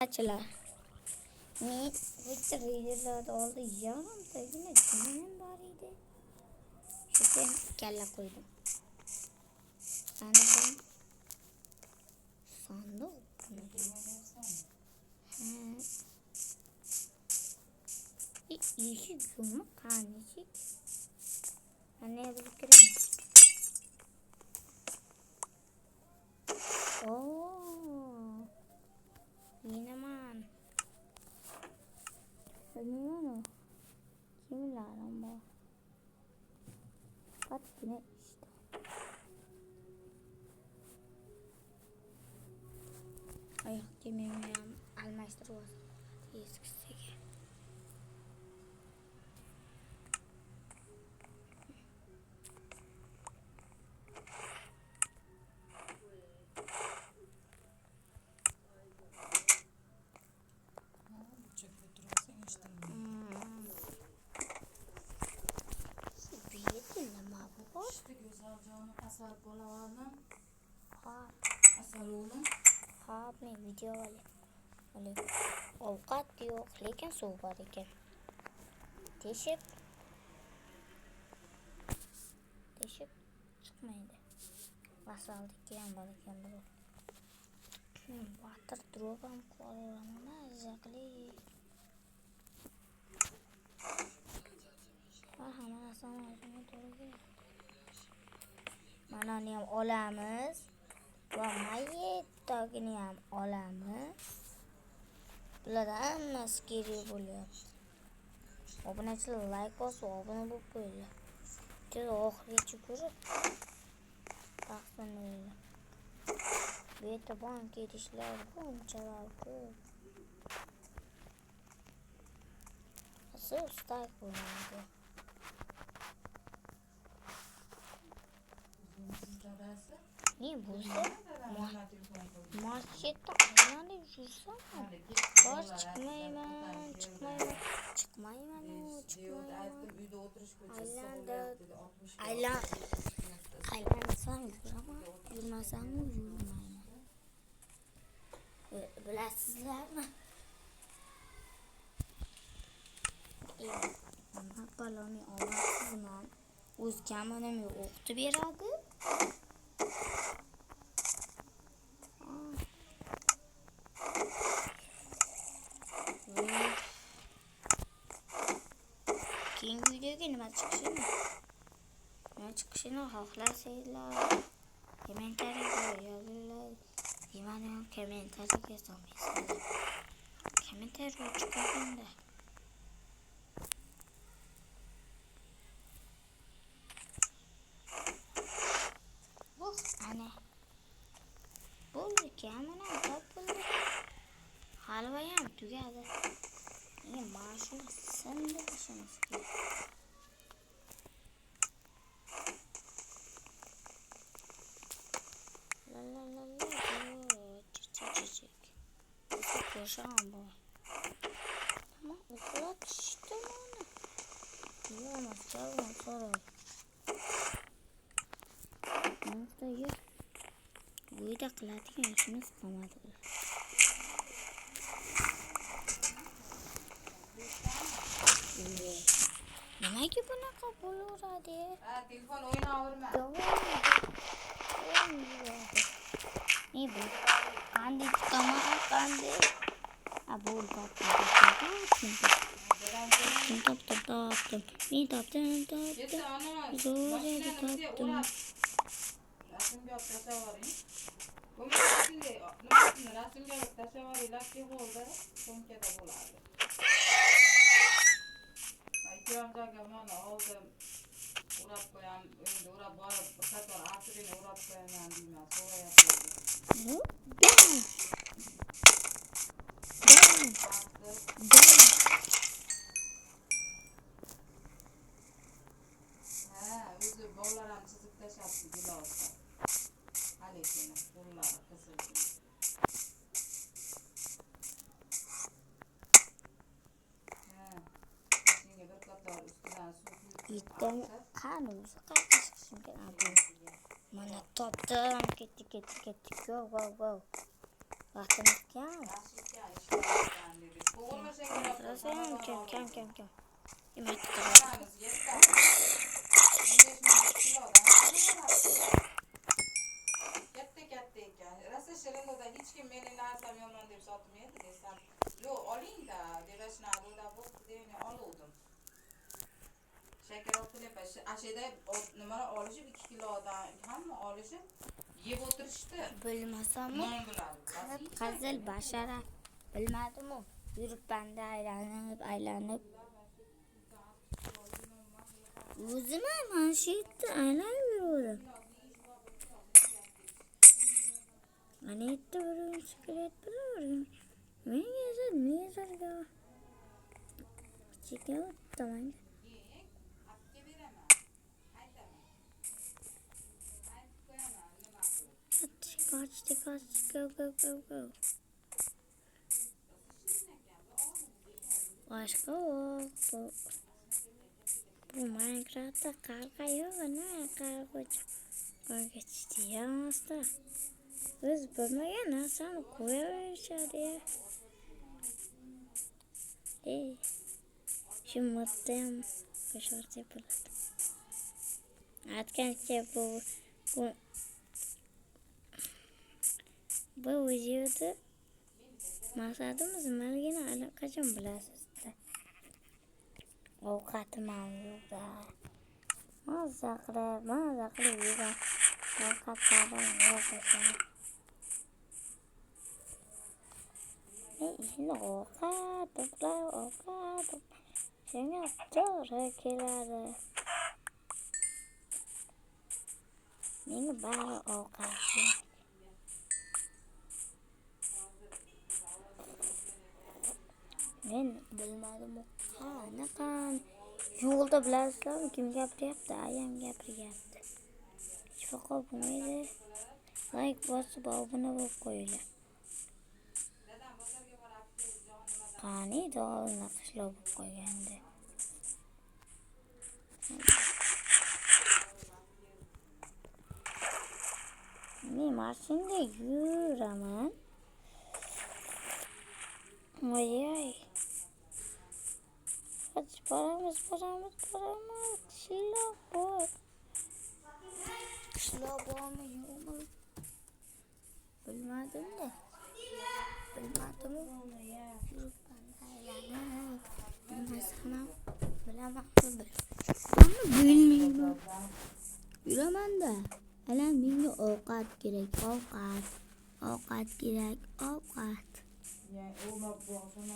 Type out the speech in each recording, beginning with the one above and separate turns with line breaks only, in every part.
Açılar. Men bitta videolarda oldi yarimtagina jinim bor edi. Shunga kalla qo'ydim. Anaqa sandiq. Eshik yo'qmi? Qani eshik? Ana bu kirim. Oo. Yinaman. Bilmiyorum. Kimlerim bu? Katkine işte. Ayak kemiğimi almıştırıyoruz. Eskisiga.
İşte güzel canım asar bolalarının
Ha,
asar oğlum.
ha, men video olayım. Ovqat yo'q, lekin suv bor ekan. Teshib chiqmaydi. Vasallikka ham bor ekan bu. Water drop ham qo'llarimni ajaqli. Hamma narsani o'zimga to'g'ri keladi. Mana uni ham olamiz va mayetdagini ham olamiz. Bulardan hammasi kerak bo'lyapti. Obunachilar like bosib, obuna bo'lib qo'yinglar. Tez oxirigacha ko'rib taqsimlaylar. Bu yerda bank idishlar bunchalar ko'p. Asıl ustayk bo'ladi. Ne bo'lsa masjidda aylanib yursam bosh chiqmayman. Aylansam yuraman, yurmasam yurmayman. Bilasizlarmi? Mana baloni omadsizman. O'z kamonimni o'qitib beradi. Keyingi videoga nima chiqishini xohlasanglar kommentariyaga yozinglar. Nimani ham kommentariyaga solmaysizlar. Kommentariya chiqaringlar. Ana. Bo'ldi, kamina topildi. Halva ham tugadi. Mana shuni sindirishimiz kerak. Ko'rsham bor. Ama uxlatishdi mana. Yo'q, chalg'on so'rab. Nima uyda qiladigan ishimiz qolmadi. Nimaga bunaqa bo'laveradi?
Telefon o'ynaverma.
Ne bu? Qanday chiqaman, qanday? Bo'l topdim. Men topdim. Zo'rga topdim.
Rasmga olib tashlavoring. Bo'lmasanglar, nimasini rasmga olib tashlavoringlar, holda so'mkada bo'ladi. Ikkilamchaga mana oldim. Urab qo'yam, endi urab borib, bir qator asrini urab qo'yaman deyman, so'rayapti. O'zi bolalar ham chizib tashlabdi gilosda. Halekini, qo'llari qizil. Senga bir qator ustidan suv
Yetgan qani o'zi qaytishim kerak. Mana topdim, ketdik. Go. Vaqtimiz kam. Kam. Yemak
Onamiz yetdi. 15 ming kilodan katta ekan. Rosa shirinda hech kim mening narsam yomon deb sotmaydi desam, "Yo'q, oling-da" dedi, shunaqa ro'da bo'pti deb men oluvdim. Shakar olib ashada nimalar olishib 2 kilodan hamma olishib yeb o'tirishdi.
bilmasamu
Non bilan.
qizil bashara bilmadimu. Yurib banda aylanib. O'zim ham mana shu yerda aylanib yuraverdim. Mana yerda bir sigaret bilaverdim. Men mezarga cheka o'taman. Go. Başka yok. Bu Minecraft'ta karga yok. Ne karga geçti ya aslında. Biz bilmeyen insan koyuyor diye. Şimdi mutluyum. Kışort yapıldı. Arkadaşlar bu videoda maqsadimiz nimaligini allaqachon bilasizlar. Ovqatim ham yo'qda. Maza qilib yurgan ovqatlarim yo'q ekan. Endi ovqat to'plab shunga to'g'ri keladi. Menga bari ovqat. Men bilmadim qanaqa yo'lda bilasizlarmi kim gapiryapti? Ayam gapiryapti. Hech vaqo bo'lmaydi. Like bosib obuna bo'lib qo'yinglar. Qani dolni qishloq bo'lib qo'ygandi. Men mashinada yuraman. Oy. Hadi paramiz. Qishloq bormi yo'qmi? Bilmadim. Bilmayman. Yuraman-da. Ala menga ovqat kerak. Ovqat kerak.
Ya, o'ylab boqsam.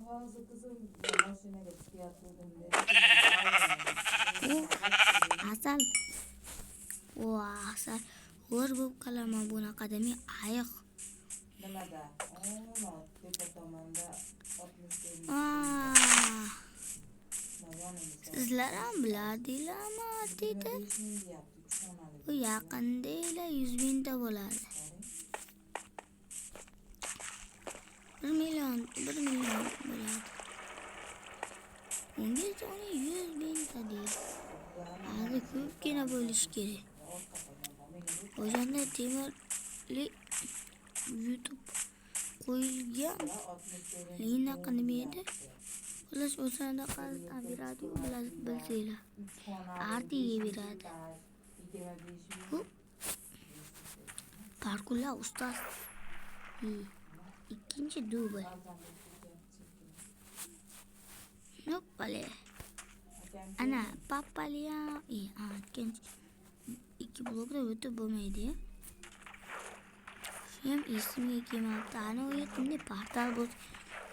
Hozir qizim mashinaga chiqyaptim dedi.
Asal. Asal. Ko'r bo'lib qolaman bunaqada men ayiq.
Nimada? Tepa tomonda 60
Sizlar ham biladinglarmi dedi. Bu yaqinda 100 mingta bo'ladi. 1 million bo'ladi. Unga soni 100 mingta deydi. Hozir ko'pgina bo'lish kerak. O'shanda temirli YouTube qo'yilgan linaqa nima edi? Xullas o'shanda qanday beradi bilsanglar. Artiga beradi. Parkurlar ustoz. İkinci dubl. Hoppale. Ana papalya. İkinci. 2 blokda o'tib bo'lmaydi. Hem ismga kelmoqda. Ana u yerda portal bor.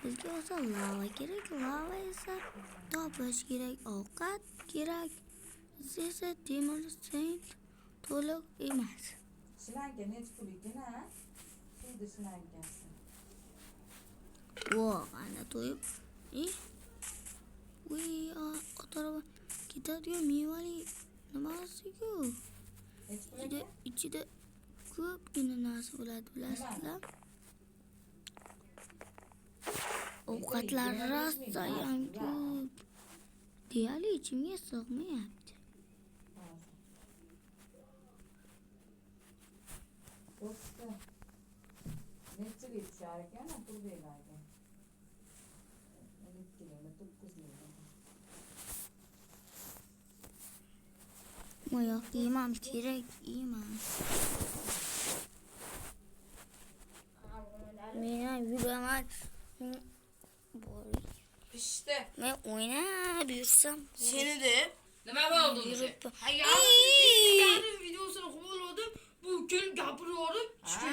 Bizga o'sha lava kerak. Lava esa topish kerak. Ovqat kerak. Siz esa temir saint to'liq emas.
Shlanka nech pul ekan, ha? Suvda shlankasi.
Ana to'yib. Otaraba ketadigan mevali nimasiku? İçide ko'pgina narsa bo'ladi, bilasizlar? Ovqatlar rosa ham ko'p. Deyarli ichimga sig'mayapti.
yetişer ekan, pul beradi. 12 yilmi, 9 yilmi.
Yo'q, yemam kerak, yemam. Men ham yuraman.
İşte.
Men o'ynab yursam.
Seni de. Nima bo'ldi o'zi?
Yuribdi.
Ha, yarın videosunu kovaladım. Bu gün gapırıyorum.